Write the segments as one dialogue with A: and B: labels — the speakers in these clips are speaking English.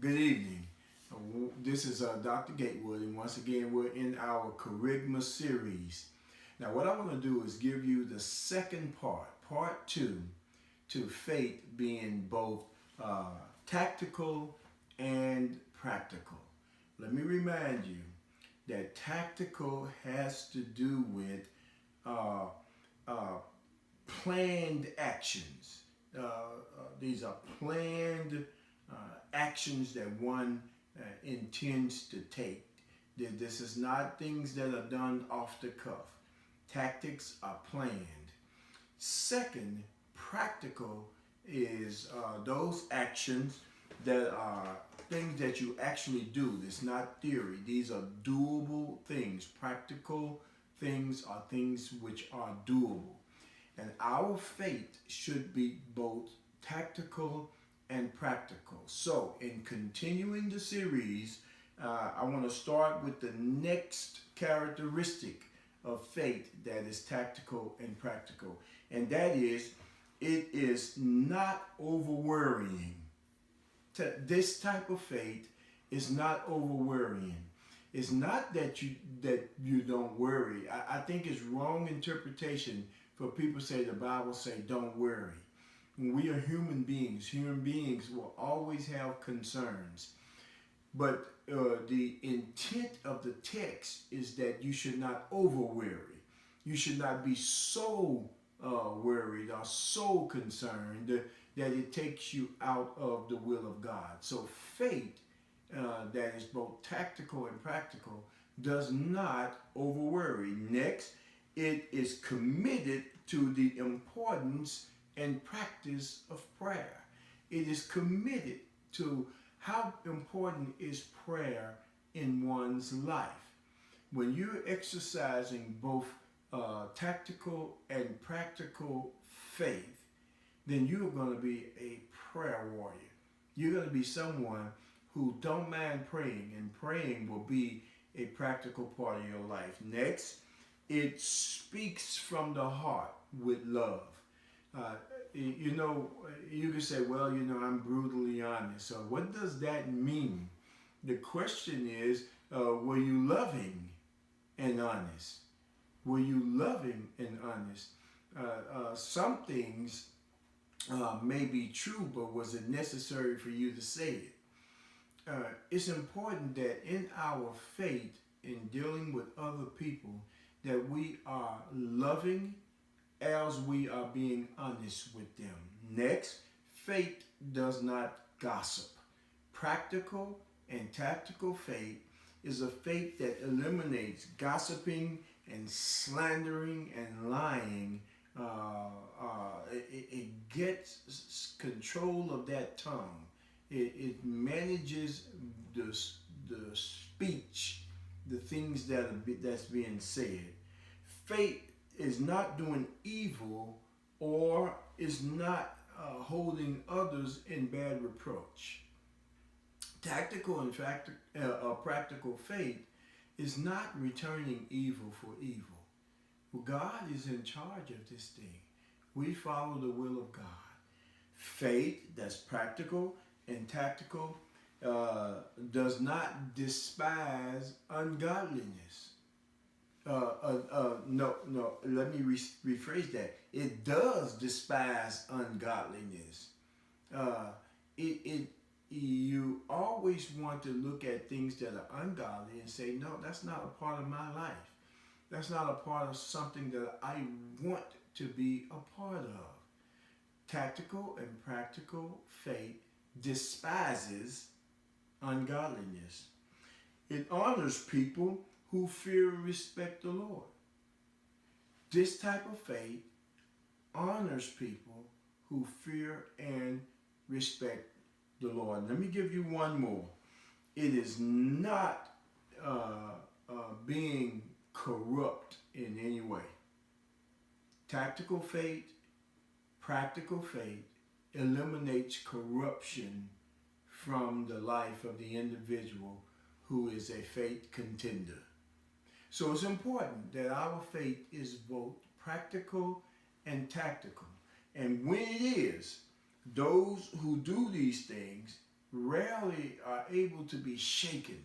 A: Good evening. This is Dr. Gatewood, and once again, we're in our Kerygma series. Now, what I want to do is give you the second part two, to faith being both tactical and practical. Let me remind you that tactical has to do with uh, uh, planned actions. These are planned actions that one intends to take. This is not things that are done off the cuff. Tactics are planned. Second, practical is those actions that are things that you actually do. It's not theory. These are doable things. Practical things are things which are doable. And our faith should be both tactical and practical. So, in continuing the series, I want to start with the next characteristic of faith that is tactical and practical. And that is, it is not over worrying. This type of faith is not over worrying. It's not that you don't worry. I think it's wrong interpretation for people to say the Bible say don't worry. We are human beings. Human beings will always have concerns. But the intent of the text is that you should not over worry. You should not be so worried or so concerned that it takes you out of the will of God. So faith that is both tactical and practical does not over worry. Next, it is committed to the importance and practice of prayer. It is committed to how important is prayer in one's life. When you're exercising both tactical and practical faith, then you're going to be a prayer warrior. You're going to be someone who don't mind praying, and praying will be a practical part of your life. Next, it speaks from the heart with love. You can say, well, I'm brutally honest. So what does that mean? The question is, were you loving and honest? Were you loving and honest? Some things may be true, but was it necessary for you to say it? It's important that in our faith, in dealing with other people, that we are loving as we are being honest with them. Next, faith does not gossip. Practical and tactical faith is a faith that eliminates gossiping and slandering and lying. It gets control of that tongue. It manages the speech, the things that's being said. Faith is not doing evil or is not holding others in bad reproach. Tactical and practical faith is not returning evil for evil. Well, God is in charge of this thing. We follow the will of God. Faith that's practical and tactical does not despise ungodliness. No, let me rephrase that. It does despise ungodliness. You always want to look at things that are ungodly and say, no, that's not a part of my life. That's not a part of something that I want to be a part of. Tactical and practical faith despises ungodliness. It honors people who fear and respect the Lord. This type of faith honors people who fear and respect the Lord. Let me give you one more. It is not being corrupt in any way. Tactical faith, practical faith eliminates corruption from the life of the individual who is a faith contender. So it's important that our faith is both practical and tactical. And when it is, those who do these things rarely are able to be shaken.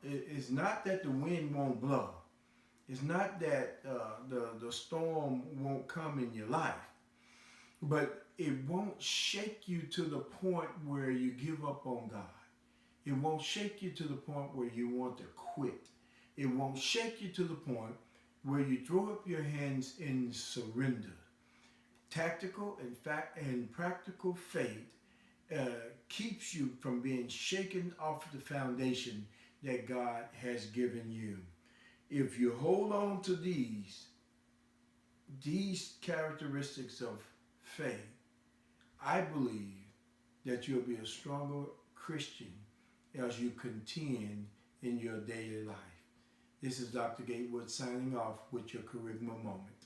A: It's not that the wind won't blow. It's not that the storm won't come in your life, but it won't shake you to the point where you give up on God. It won't shake you to the point where you want to quit. It won't shake you to the point where you throw up your hands in surrender. Tactical and practical faith keeps you from being shaken off the foundation that God has given you. If you hold on to these characteristics of faith, I believe that you'll be a stronger Christian as you contend in your daily life. This is Dr. Gatewood signing off with your Kerygma Moment.